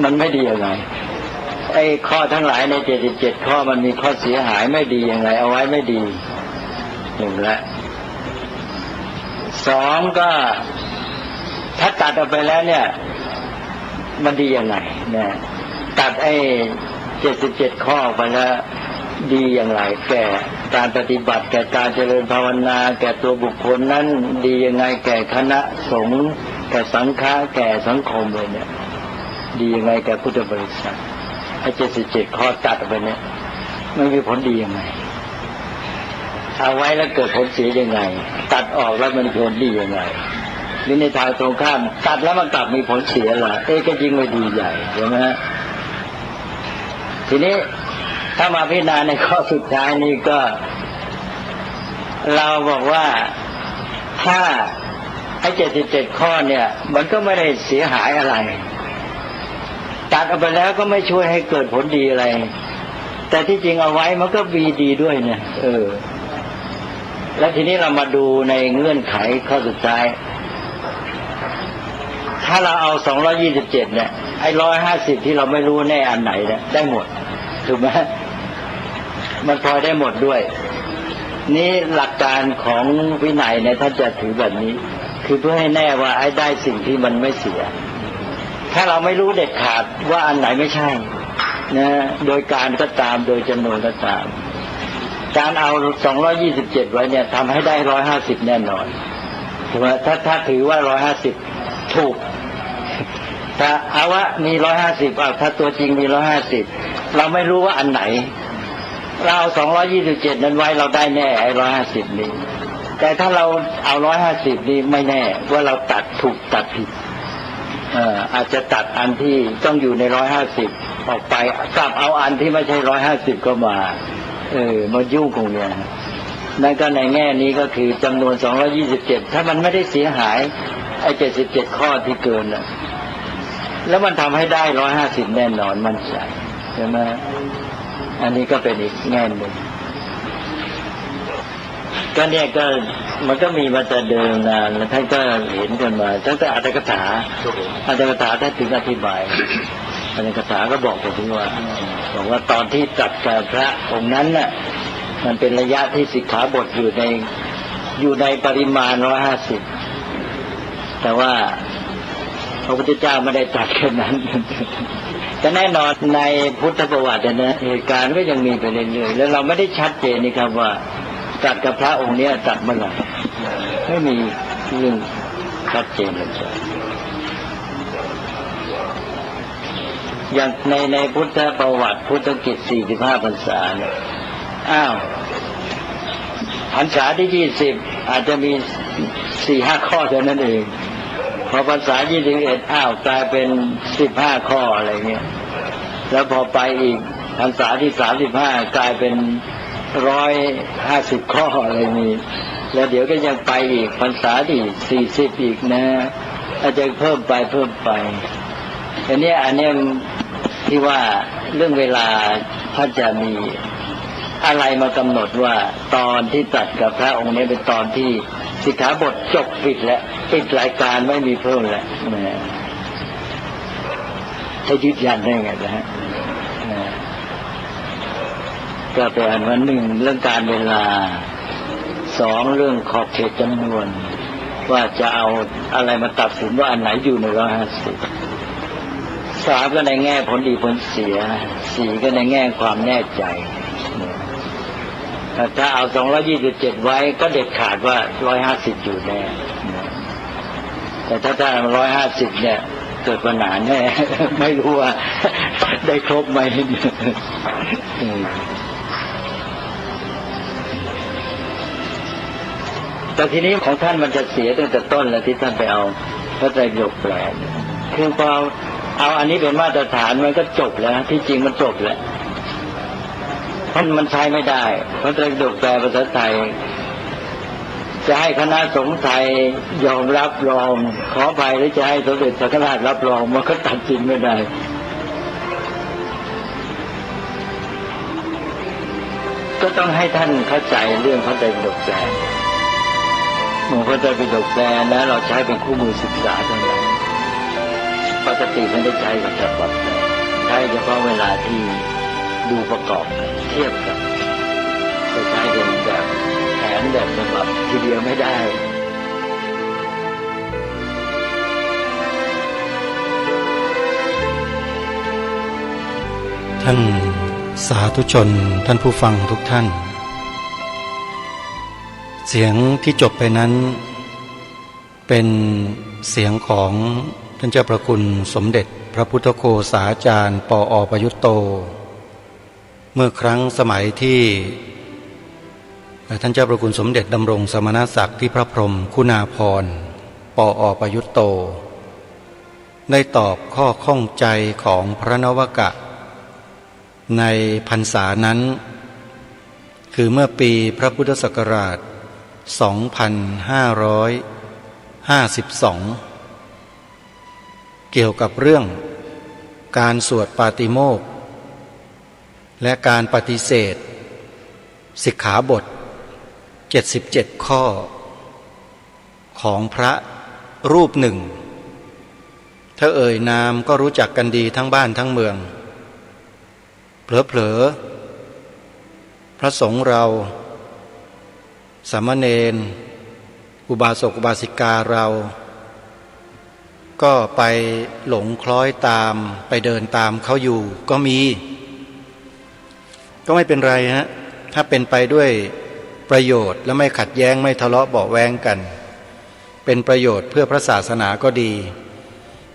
มันไม่ดีอย่างไรไอ้ข้อทั้งหลายใน77ข้อมันมีข้อเสียหายไม่ดีอย่างไรเอาไว้ไม่ดี1ละ2ก็ถ้าตัดออกไปแล้วเนี่ยมันดียังไงเนี่ยตัดไอ้77ข้อไปแล้วดีอย่างไรแก่การปฏิบัติแก่การเจริญภาวนาแก่ตัวบุคคลนั้นดียังไงแก่คณะสงฆ์แก่สังฆะแก่สังคมเลยเนี่ยดียังไงแก่พุทธบริษัทไอ้77ข้อตัดออกไปเนี่ยไม่มีผลดียังไงเอาไว้แล้วเกิดผลเสียยังไงตัดออกแล้วมันผลดียังไงนี่ในทางตรงข้ามตัดแล้วมันกลับมีผลเสียล่ะก็ยิ่งไม่ดีใหญ่ใช่ไหมฮะทีนี้ถ้ามาพิจารณาในข้อสุดท้ายนี้ก็เราบอกว่าถ้าไอ้77ข้อเนี่ยมันก็ไม่ได้เสียหายอะไรตัดออกไปแล้วก็ไม่ช่วยให้เกิดผลดีอะไรแต่ที่จริงเอาไว้มันก็มีดีด้วยเนี่ยแล้วทีนี้เรามาดูในเงื่อนไขข้อสุดท้าย ถ้าเราเอา227เนี่ยไอ้150ที่เราไม่รู้แน่อันไหนเนี่ยได้หมดถูกไหมมันพลอยได้หมดด้วยนี่หลักการของวินัยเนี่ยท่านจะถือแบบนี้คือเพื่อให้แน่ว่าไอ้ได้สิ่งที่มันไม่เสียถ้าเราไม่รู้เด็ดขาดว่าอันไหนไม่ใช่นะโดยการก็ตามโดยจำนวนก็ตามการเอา227ไว้เนี่ยทำให้ได้150แน่นอนถูกไหมถ้าถือว่า150ถูกถ้าเอาว่ามี150ถ้าตัวจริงมี150เราไม่รู้ว่าอันไหนเราเอา227นั้นไว้เราได้แน่ไอ้150นี้แต่ถ้าเราเอา150นี้ไม่แน่ว่าเราตัดถูกตัดผิดอาจจะตัดอันที่ต้องอยู่ใน150ออกไปกลับเอาอันที่ไม่ใช่150ก็มามายุ่งตรงเนี้ยนั่นก็ในแง่นี้ก็คือจำนวน227ถ้ามันไม่ได้เสียหายไอ้77ข้อที่เกินน่ะแล้วมันทำให้ได้150แน่นอนมั่นใจใช่ไหมอันนี้ก็เป็นอีกแง่หนึ่งก็เนี่ยก็มันก็มีมาแต่เดิมนานแล้วท่านก็เห็นกันมาตั้งแต่อัตถกถาท่านถึงอธิบายอัตถกถาก็บอกถึงว่าตอนที่ตรัสกับพระองค์นั้นน่ะมันเป็นระยะที่สิกขาบทอยู่ในปริมาณ150แต่ว่าพระพุทธเจ้าไม่ได้ตรัสแค่นั้นแต่แน่นอนในพุทธประวัตินะเหตุการณ์ก็ยังมีไปเรื่อยๆแล้วเราไม่ได้ชัดเจนนี่ครับว่าตรัสกับพระองค์นี้ตรัสเมื่อไหร่ไม่มีเรื่องชัดเจนเลยอย่างในพุทธประวัติพุทธกิจ45พรรษาเนี่ยพรรษาที่20อาจจะมี 4-5 ข้อเท่านั้นเองพอพรรษา21กลายเป็น15ข้ออะไรเงี้ยแล้วพอไปอีกพรรษาที่35กลายเป็น150ข้ออะไรนี้แล้วเดี๋ยวก็ยังไปอีกพรรษาที่40อีกนะอาจจะเพิ่มไปอันนี้ที่ว่าเรื่องเวลาท่านจะมีอะไรมากำหนดว่าตอนที่ตรัสกับพระองค์นี้เป็นตอนที่สิกขาบทจบปิดรายการไม่มีเพิ่มแล้วจะยืนยันได้ไงนะฮะก็เป็นอันว่า1เรื่องการเวลา2เรื่องขอบเขตจำนวนว่าจะเอาอะไรมาตัดสินว่าอันไหนอยู่ใน150 3ก็ในแง่ผลดีผลเสีย4ก็ในแง่ความแน่ใจถ้าเอา227ไว้ก็เด็ดขาดว่า150อยู่แน่แต่ถ้า150เนี่ยเกิดปัญหาแน่ไม่รู้ว่าได้ครบไหมแต่ทีนี้ของท่านมันจะเสียตั้งแต่ต้นแล้วที่ท่านไปเอาพระไตรปิฎกแปลคือพอเอาอันนี้เป็นมาตรฐานมันก็จบแล้วที่จริงมันจบแล้วมันใช้ไม่ได้พระไตรปิฎกแปลภาษาไทยจะให้คณะสงฆ์ไทยยอมรับรองขออภัยหรือจะให้สมเด็จพระสังฆราชรับรองมันก็ตัดสินไม่ได้ก็ต้องให้ท่านเข้าใจเรื่องพระไตรปิฎกแปลพระไตรปิฎกแปลนะเราใช้เป็นคู่มือศึกษาเท่านั้นปกติไม่ได้ใช้กับฉบับใช้เฉพาะเวลาที่ดูประกอบเทียบกันจะใช้เป็นแบบแผนแบบฉบับทีเดียวไม่ได้ท่านสาธุชนท่านผู้ฟังทุกท่านเสียงที่จบไปนั้นเป็นเสียงของท่านเจ้าพระคุณสมเด็จพระพุทธโฆษาจารย์ปอ.ประยุตโตเมื่อครั้งสมัยที่ท่านเจ้าพระคุณสมเด็จดำรงสมณศักดิ์ที่พระพรหมคุณาภรณ์ปอ.ประยุตโตได้ตอบข้อข้องใจของพระนวกะในพรรษานั้นคือเมื่อปีพระพุทธศักราช2552เกี่ยวกับเรื่องการสวดปาติโมกข์และการปฏิเสธสิกขาบท77ข้อของพระรูปหนึ่ง ถ้าเอ่ยนามก็รู้จักกันดีทั้งบ้านทั้งเมืองเผลอพระสงฆ์เราสามเณรอุบาสกอุบาสิกาเราก็ไปหลงคล้อยตามไปเดินตามเขาอยู่ก็มีก็ไม่เป็นไรฮะถ้าเป็นไปด้วยประโยชน์และไม่ขัดแย้งไม่ทะเลาะเบาะแว้งกันเป็นประโยชน์เพื่อพระศาสนาก็ดี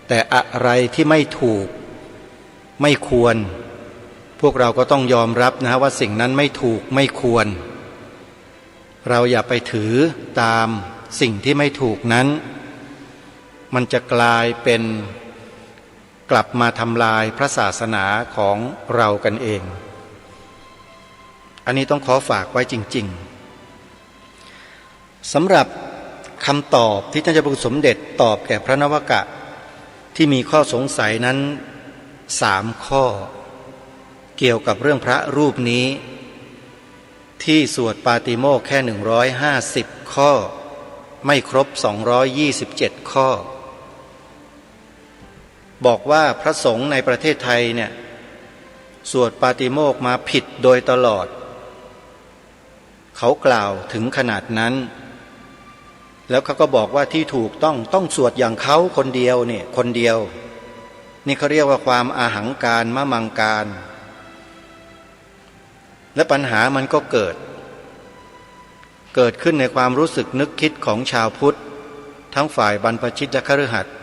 แต่อะไรที่ไม่ถูกไม่ควรพวกเราก็ต้องยอมรับนะว่าสิ่งนั้นไม่ถูกไม่ควรเราอย่าไปถือตามสิ่งที่ไม่ถูกนั้นมันจะกลายเป็นกลับมาทำลายพระศาสนาของเรากันเองอันนี้ต้องขอฝากไว้จริงๆสำหรับคำตอบที่ท่านเจ้าพระคุณสมเด็จตอบแก่พระนวกะที่มีข้อสงสัยนั้น3 ข้อเกี่ยวกับเรื่องพระรูปนี้ที่สวดปาติโมกข์แค่150ข้อไม่ครบ227ข้อบอกว่าพระสงฆ์ในประเทศไทยเนี่ยสวดปาติโมกข์มาผิดโดยตลอดเขากล่าวถึงขนาดนั้นแล้วเขาก็บอกว่าที่ถูกต้องสวดอย่างเขาคนเดียวเนี่ยคนเดียวนี่เขาเรียกว่าความอาหังการมะมังการและปัญหามันก็เกิดขึ้นในความรู้สึกนึกคิดของชาวพุทธทั้งฝ่ายบรรพชิตและคฤหัสถ์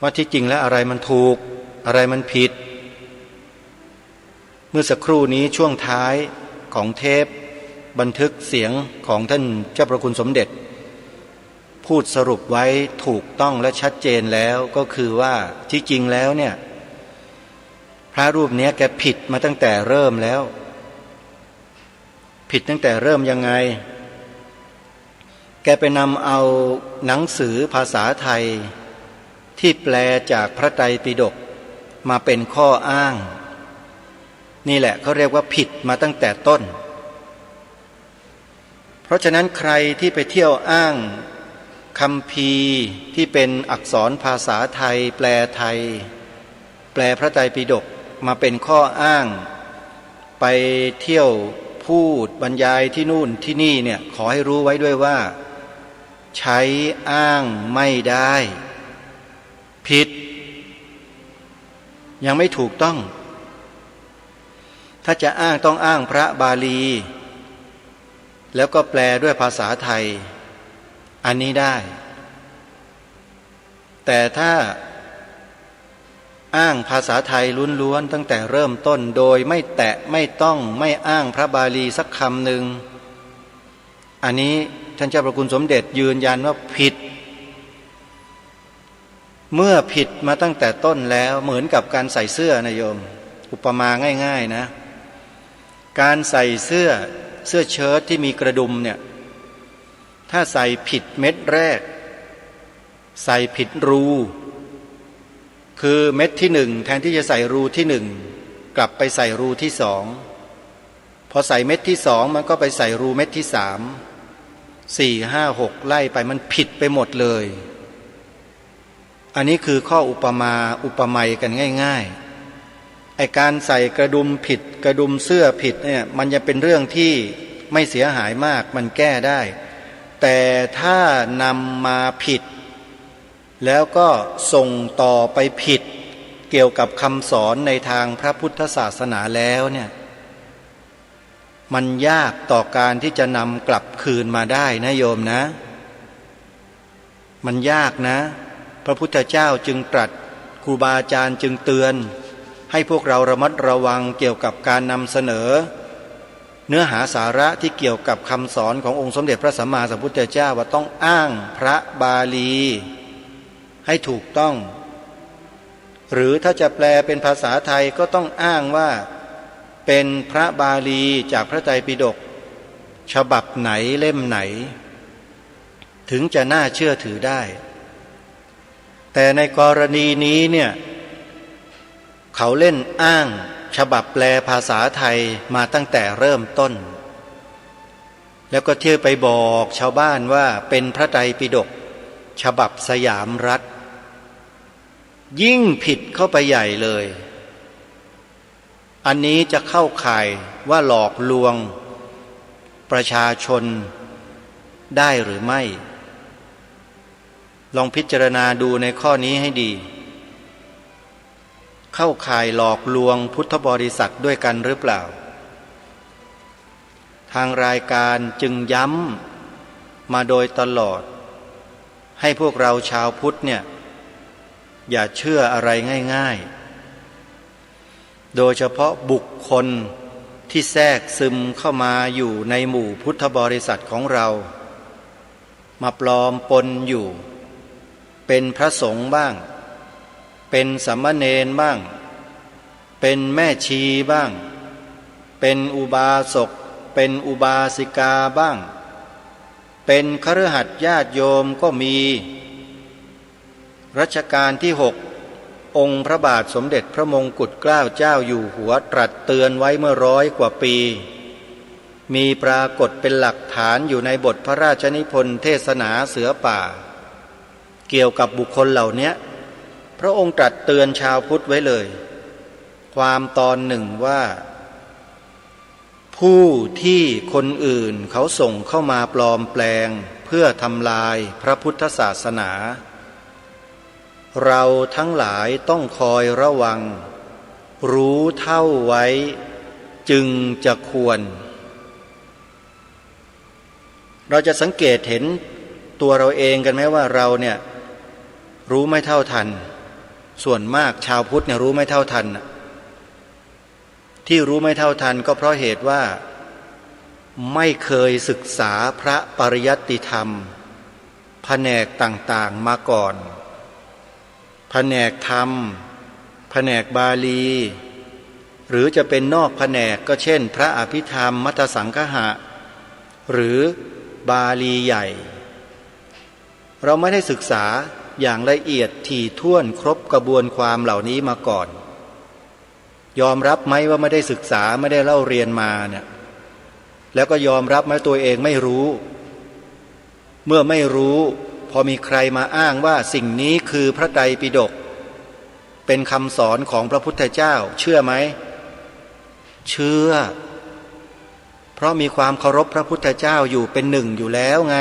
ว่าที่จริงแล้วอะไรมันถูกอะไรมันผิดเมื่อสักครู่นี้ช่วงท้ายของเทปบันทึกเสียงของท่านเจ้าพระคุณสมเด็จพูดสรุปไว้ถูกต้องและชัดเจนแล้วก็คือว่าที่จริงแล้วเนี่ยพระรูปนี้แกผิดมาตั้งแต่เริ่มแล้วผิดตั้งแต่เริ่มยังไงแกไปนำเอาหนังสือภาษาไทยที่แปลจากพระไตรปิฎกมาเป็นข้ออ้างนี่แหละเขาเรียกว่าผิดมาตั้งแต่ต้นเพราะฉะนั้นใครที่ไปเที่ยวอ้างคัมภีร์ที่เป็นอักษรภาษาไทยแปลไทยแปลพระไตรปิฎกมาเป็นข้ออ้างไปเที่ยวพูดบรรยายที่นู่นที่นี่เนี่ยขอให้รู้ไว้ด้วยว่าใช้อ้างไม่ได้ผิดยังไม่ถูกต้องถ้าจะอ้างต้องอ้างพระบาลีแล้วก็แปลด้วยภาษาไทยอันนี้ได้แต่ถ้าอ้างภาษาไทยล้วนๆตั้งแต่เริ่มต้นโดยไม่แตะไม่ต้องไม่อ้างพระบาลีสักคำหนึ่งอันนี้ท่านเจ้าพระคุณสมเด็จยืนยันว่าผิดเมื่อผิดมาตั้งแต่ต้นแล้วเหมือนกับการใส่เสื้อนะโยมอุปมาง่ายๆนะการใส่เสื้อเชิ้ตที่มีกระดุมเนี่ยถ้าใส่ผิดเม็ดแรกใส่ผิดรูคือเม็ดที่1แทนที่จะใส่รูที่1กลับไปใส่รูที่2พอใส่เม็ดที่2มันก็ไปใส่รูเม็ดที่3 4 5 6ไล่ไปมันผิดไปหมดเลยอันนี้คือข้ออุปมาอุปไมยกันง่ายๆไอ้การใส่กระดุมผิดกระดุมเสื้อผิดเนี่ยมันจะเป็นเรื่องที่ไม่เสียหายมากมันแก้ได้แต่ถ้านำมาผิดแล้วก็ส่งต่อไปผิดเกี่ยวกับคำสอนในทางพระพุทธศาสนาแล้วเนี่ยมันยากต่อการที่จะนำกลับคืนมาได้นะโยมนะมันยากนะพระพุทธเจ้าจึงตรัสครูบาอาจารย์จึงเตือนให้พวกเราระมัดระวังเกี่ยวกับการนำเสนอเนื้อหาสาระที่เกี่ยวกับคำสอนขององค์สมเด็จพระสัมมาสัมพุทธเจ้าว่าต้องอ้างพระบาลีให้ถูกต้องหรือถ้าจะแปลเป็นภาษาไทยก็ต้องอ้างว่าเป็นพระบาลีจากพระไตรปิฎกฉบับไหนเล่มไหนถึงจะน่าเชื่อถือได้แต่ในกรณีนี้เนี่ยเขาเล่นอ้างฉบับแปลภาษาไทยมาตั้งแต่เริ่มต้นแล้วก็เที่ยวไปบอกชาวบ้านว่าเป็นพระไตรปิฎกฉบับสยามรัฐ ยิ่งผิดเข้าไปใหญ่เลย อันนี้จะเข้าข่ายว่าหลอกลวงประชาชนได้หรือไม่ ลองพิจารณาดูในข้อนี้ให้ดี เข้าข่ายหลอกลวงพุทธบริษัทด้วยกันหรือเปล่า ทางรายการจึงย้ำมาโดยตลอดให้พวกเราชาวพุทธเนี่ยอย่าเชื่ออะไรง่ายๆโดยเฉพาะบุคคลที่แทรกซึมเข้ามาอยู่ในหมู่พุทธบริษัทของเรามาปลอมปนอยู่เป็นพระสงฆ์บ้างเป็นสามเณรบ้างเป็นแม่ชีบ้างเป็นอุบาสกเป็นอุบาสิกาบ้างเป็นคฤหัสถ์ญาติโยมก็มีรัชกาลที่6องค์พระบาทสมเด็จพระมงกุฎเกล้าเจ้าอยู่หัวตรัสเตือนไว้เมื่อ100 กว่าปีมีปรากฏเป็นหลักฐานอยู่ในบทพระราชนิพนธ์เทศนาเสือป่าเกี่ยวกับบุคคลเหล่านี้พระองค์ตรัสเตือนชาวพุทธไว้เลยความตอนหนึ่งว่าผู้ที่คนอื่นเขาส่งเข้ามาปลอมแปลงเพื่อทำลายพระพุทธศาสนาเราทั้งหลายต้องคอยระวังรู้เท่าไว้จึงจะควรเราจะสังเกตเห็นตัวเราเองกันไหมว่าเราเนี่ยรู้ไม่เท่าทันส่วนมากชาวพุทธเนี่ยรู้ไม่เท่าทันที่รู้ไม่เท่าทันก็เพราะเหตุว่าไม่เคยศึกษาพระปริยัติธรรมแผนกต่างๆมาก่อนแผนกธรรมแผนกบาลีหรือจะเป็นนอกแผนกก็เช่นพระอภิธรรมมัทสังคหะหรือบาลีใหญ่เราไม่ได้ศึกษาอย่างละเอียดถี่ถ้วนครบกระบวนความเหล่านี้มาก่อนยอมรับไหมว่าไม่ได้ศึกษาไม่ได้เล่าเรียนมาเนี่ยแล้วก็ยอมรับไหมตัวเองไม่รู้เมื่อไม่รู้พอมีใครมาอ้างว่าสิ่งนี้คือพระไตรปิฎกเป็นคำสอนของพระพุทธเจ้าเชื่อไหมเชื่อเพราะมีความเคารพพระพุทธเจ้าอยู่เป็นหนึ่งอยู่แล้วไง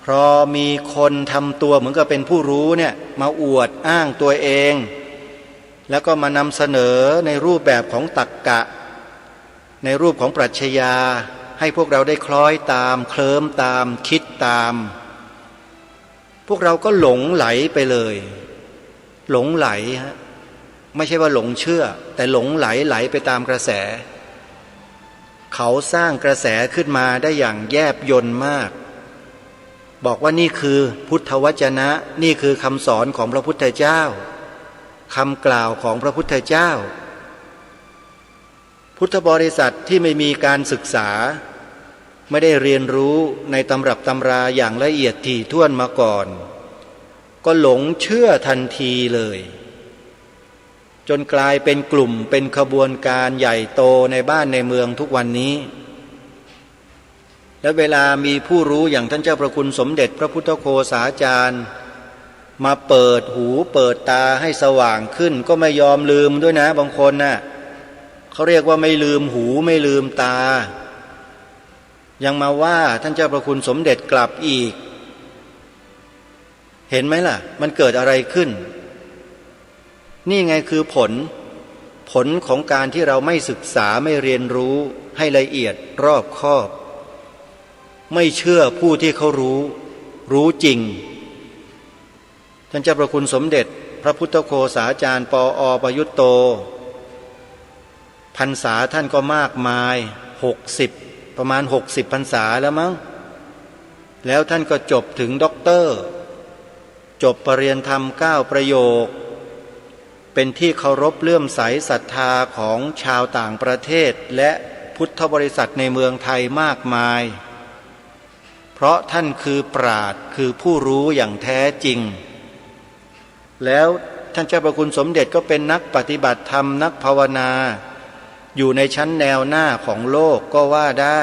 พอมีคนทำตัวเหมือนกับเป็นผู้รู้เนี่ยมาอวดอ้างตัวเองแล้วก็มานำเสนอในรูปแบบของตรรกะในรูปของปรัชญาให้พวกเราได้คล้อยตามเคลิ้มตามคิดตามพวกเราก็หลงไหลไปเลยหลงไหลฮะไม่ใช่ว่าหลงเชื่อแต่หลงไหลไปตามกระแสเขาสร้างกระแสขึ้นมาได้อย่างแยบยลมากบอกว่านี่คือพุทธวจนะนี่คือคำสอนของพระพุทธเจ้าคำกล่าวของพระพุทธเจ้าพุทธบริษัทที่ไม่มีการศึกษาไม่ได้เรียนรู้ในตำรับตำราอย่างละเอียดถี่ถ้วนมาก่อนก็หลงเชื่อทันทีเลยจนกลายเป็นกลุ่มเป็นขบวนการใหญ่โตในบ้านในเมืองทุกวันนี้และเวลามีผู้รู้อย่างท่านเจ้าพระคุณสมเด็จพระพุทธโฆษาจารย์มาเปิดหูเปิดตาให้สว่างขึ้นก็ไม่ยอมลืมด้วยนะบางคนน่ะเขาเรียกว่าไม่ลืมหูไม่ลืมตายังมาว่าท่านเจ้าพระคุณสมเด็จกลับอีกเห็นไหมล่ะมันเกิดอะไรขึ้นนี่ไงคือผลของการที่เราไม่ศึกษาไม่เรียนรู้ให้ละเอียดรอบคอบไม่เชื่อผู้ที่เขารู้จริงท่านเจ้าพระคุณสมเด็จพระพุทธโฆษาจารย์ปอ.ประยุตโตพรรษาท่านก็มากมาย60ประมาณ60พรรษาแล้วมั้งแล้วท่านก็จบถึงด็อกเตอร์จบปรริญญาธรรม9ประโยคเป็นที่เคารพเลื่อมใสศรัทธาของชาวต่างประเทศและพุทธบริษัทในเมืองไทยมากมายเพราะท่านคือปราชญ์คือผู้รู้อย่างแท้จริงแล้วท่านเจ้าพระคุณสมเด็จก็เป็นนักปฏิบัติธรรมนักภาวนาอยู่ในชั้นแนวหน้าของโลกก็ว่าได้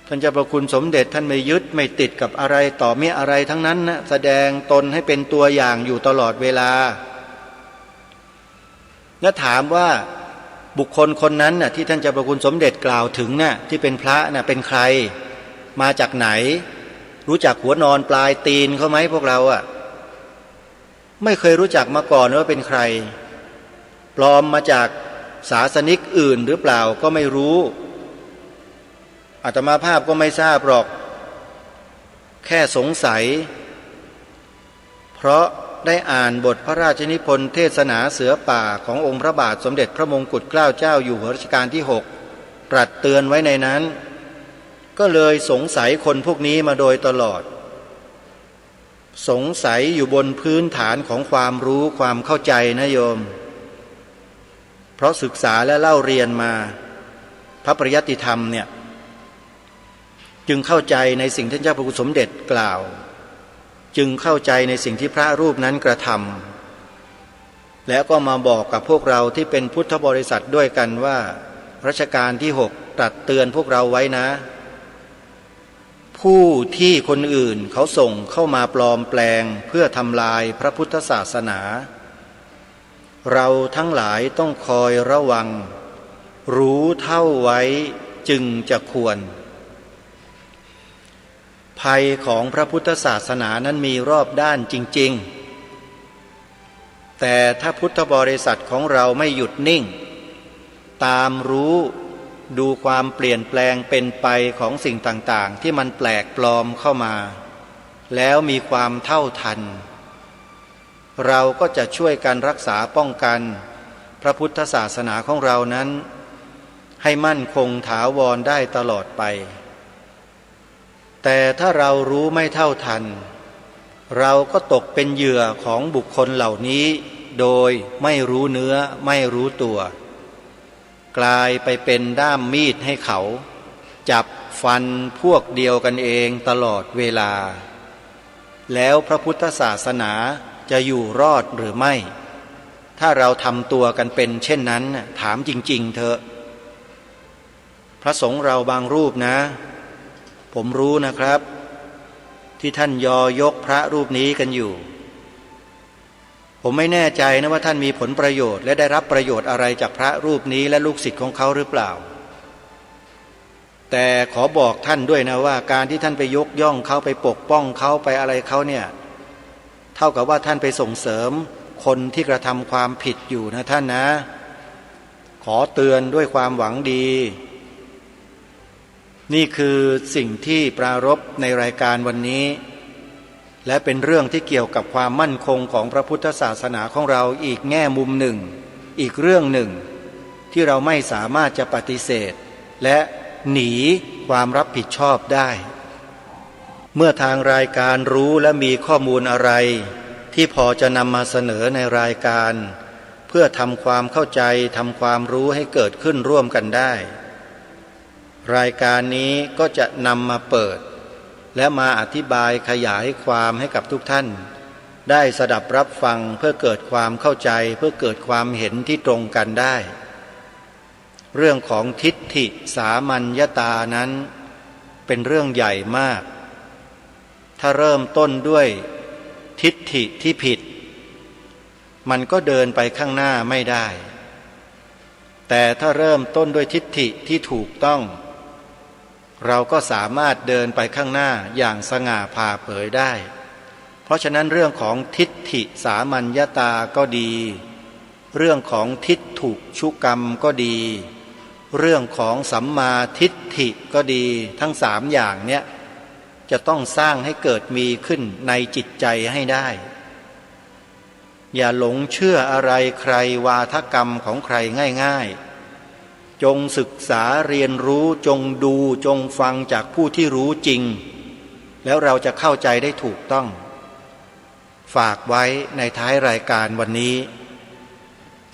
ท่านเจ้าประคุณสมเด็จท่านไม่ยึดไม่ติดกับอะไรต่อเมื่ออะไรทั้งนั้นนะแสดงตนให้เป็นตัวอย่างอยู่ตลอดเวลาแล้วถามว่าบุคคลคนนั้นน่ะที่ท่านเจ้าประคุณสมเด็จกล่าวถึงน่ะที่เป็นพระน่ะเป็นใครมาจากไหนรู้จักหัวนอนปลายตีนเขาไหมพวกเราอ่ะไม่เคยรู้จักมาก่อนว่าเป็นใครปลอมมาจากศาสนิกอื่นหรือเปล่าก็ไม่รู้อาตมาภาพก็ไม่ทราบหรอกแค่สงสัยเพราะได้อ่านบทพระราชนิพนธ์เทศนาเสือป่าขององค์พระบาทสมเด็จพระมงกุฎเกล้าเจ้าอยู่หัวรัชกาลที่6ตรัสเตือนไว้ในนั้นก็เลยสงสัยคนพวกนี้มาโดยตลอดสงสัยอยู่บนพื้นฐานของความรู้ความเข้าใจนะโยมเพราะศึกษาและเล่าเรียนมาพระปริยัติธรรมเนี่ยจึงเข้าใจในสิ่งที่เจ้าพระคุณสมเด็จกล่าวจึงเข้าใจในสิ่งที่พระรูปนั้นกระทำแล้วก็มาบอกกับพวกเราที่เป็นพุทธบริษัทด้วยกันว่ารัชกาลที่6ตรัสเตือนพวกเราไว้นะผู้ที่คนอื่นเขาส่งเข้ามาปลอมแปลงเพื่อทำลายพระพุทธศาสนาเราทั้งหลายต้องคอยระวังรู้เท่าไว้จึงจะควรภัยของพระพุทธศาสนานั้นมีรอบด้านจริงๆแต่ถ้าพุทธบริษัทของเราไม่หยุดนิ่งตามรู้ดูความเปลี่ยนแปลงเป็นไปของสิ่งต่างๆที่มันแปลกปลอมเข้ามาแล้วมีความเท่าทันเราก็จะช่วยกันรักษาป้องกันพระพุทธศาสนาของเรานั้นให้มั่นคงถาวรได้ตลอดไปแต่ถ้าเรารู้ไม่เท่าทันเราก็ตกเป็นเหยื่อของบุคคลเหล่านี้โดยไม่รู้เนื้อไม่รู้ตัวกลายไปเป็นด้ามมีดให้เขาจับฟันพวกเดียวกันเองตลอดเวลาแล้วพระพุทธศาสนาจะอยู่รอดหรือไม่ถ้าเราทำตัวกันเป็นเช่นนั้นถามจริงๆเถอะพระสงฆ์เราบางรูปนะผมรู้นะครับที่ท่านยอยกพระรูปนี้กันอยู่ผมไม่แน่ใจนะว่าท่านมีผลประโยชน์และได้รับประโยชน์อะไรจากพระรูปนี้และลูกศิษย์ของเขาหรือเปล่าแต่ขอบอกท่านด้วยนะว่าการที่ท่านไปยกย่องเขาไปปกป้องเขาไปอะไรเขาเนี่ยเท่ากับว่าท่านไปส่งเสริมคนที่กระทำความผิดอยู่นะท่านนะขอเตือนด้วยความหวังดีนี่คือสิ่งที่ปรารภในรายการวันนี้และเป็นเรื่องที่เกี่ยวกับความมั่นคงของพระพุทธศาสนาของเราอีกแง่มุมหนึ่งอีกเรื่องหนึ่งที่เราไม่สามารถจะปฏิเสธและหนีความรับผิดชอบได้เมื่อทางรายการรู้และมีข้อมูลอะไรที่พอจะนำมาเสนอในรายการเพื่อทำความเข้าใจทำความรู้ให้เกิดขึ้นร่วมกันได้รายการนี้ก็จะนำมาเปิดและมาอธิบายขยายความให้กับทุกท่านได้สดับรับฟังเพื่อเกิดความเข้าใจเพื่อเกิดความเห็นที่ตรงกันได้เรื่องของทิฏฐิสามัญญตานั้นเป็นเรื่องใหญ่มากถ้าเริ่มต้นด้วยทิฏฐิที่ผิดมันก็เดินไปข้างหน้าไม่ได้แต่ถ้าเริ่มต้นด้วยทิฏฐิที่ถูกต้องเราก็สามารถเดินไปข้างหน้าอย่างสง่าผ่าเผยได้เพราะฉะนั้นเรื่องของทิฏฐิสามัญญตาก็ดีเรื่องของทิฏฐุชุกรรมก็ดีเรื่องของสัมมาทิฏฐิก็ดีทั้งสามอย่างเนี้ยจะต้องสร้างให้เกิดมีขึ้นในจิตใจให้ได้อย่าหลงเชื่ออะไรใครวาทกรรมของใครง่ายๆจงศึกษาเรียนรู้จงดูจงฟังจากผู้ที่รู้จริงแล้วเราจะเข้าใจได้ถูกต้องฝากไว้ในท้ายรายการวันนี้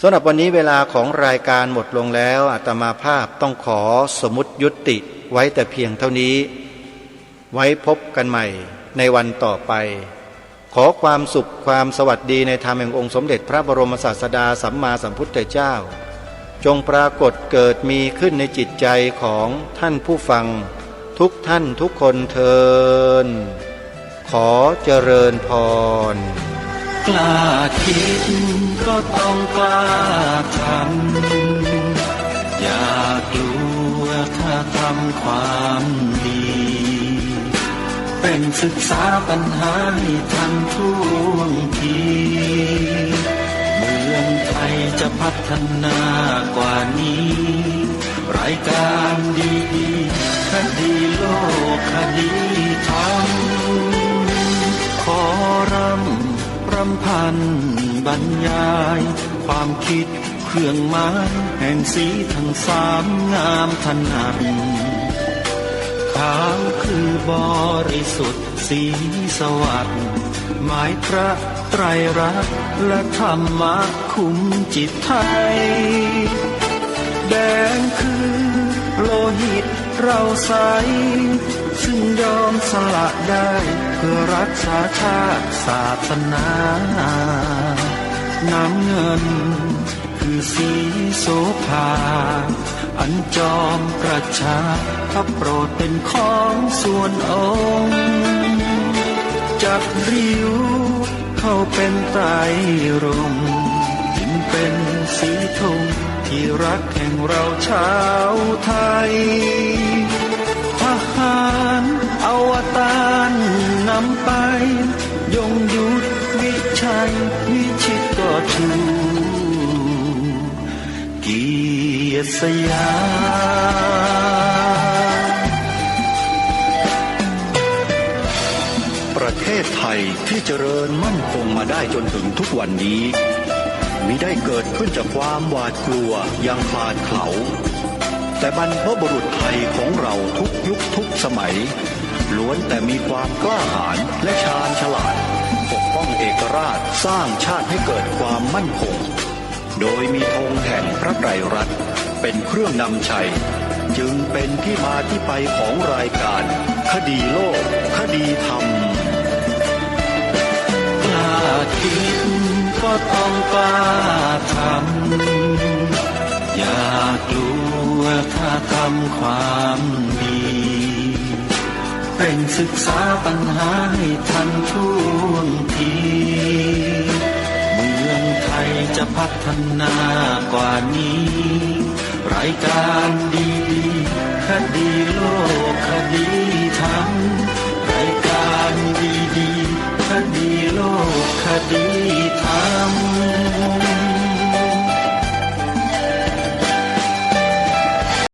สำหรับวันนี้เวลาของรายการหมดลงแล้วอาตมาภาพต้องขอสมมุติยุติไว้แต่เพียงเท่านี้ไว้พบกันใหม่ในวันต่อไปขอความสุขความสวัสดีในธรรมแห่งองค์สมเด็จพระบรมศาสดาสัมมาสัมพุทธเจ้าจงปรากฏเกิดมีขึ้นในจิตใจของท่านผู้ฟัง ทุกท่านทุกคนเทินขอเจริญพร กล้าคิดก็ต้องกล้าทำอย่ากลัวถ้าทำความดี เป็นศึกษาปัญหาให้ทันท่วงทีเมืองไทยจะพัฒนากว่านี้รายการดีคดีโลกคดีธรรมขอรำพันบรรยายความคิดเครื่องหมายแห่งสีทั้งสามงามถนัดขาวคือบริสุทธิ์สีสวัสดิ์หมายพระไตรรัตน์และธรรมะคุ้มจิตไทยแดงคือโลหิตเราใสซึ่งยอมสละได้เพื่อรักษาชาติศาสนาน้ำเงินคือสีโสภาอันจอมประชาพระโปรดเป็นของส่วนองค์จับริ้วเข้าเป็นไตรรงค์จึงเป็นสีธงที่รักแห่งเราชาวไทยทหารอวตารนำไปยงยุทธวิชัยวิชิตก็ชูเกียรติสยาม ประเทศไทยที่เจริญมั่นคงมาได้จนถึงทุกวันนี้มิได้เกิดขึ้นจากความหวาดกลัวอย่างคลาดเขลาแต่บรรพบุรุษไทยของเราทุกยุคทุกสมัยล้วนแต่มีความกล้าหาญและชาญฉลาดปกป้องเอกราชสร้างชาติให้เกิดความมั่นคงโดยมีธงแห่งพระไตรรัตน์เป็นเครื่องนำชัยจึงเป็นที่มาที่ไปของรายการคดีโลกคดีธรรมกล้าคิดก็ต้องกล้าทำอย่ากลัวถ้าทำความดีเป็นศึกษาปัญหาให้ทันท่วงทีเมืองไทยจะพัฒนากว่านี้รายการดีคดีโลกคดีธรรมรายการดีคดีโลกคดีธรรม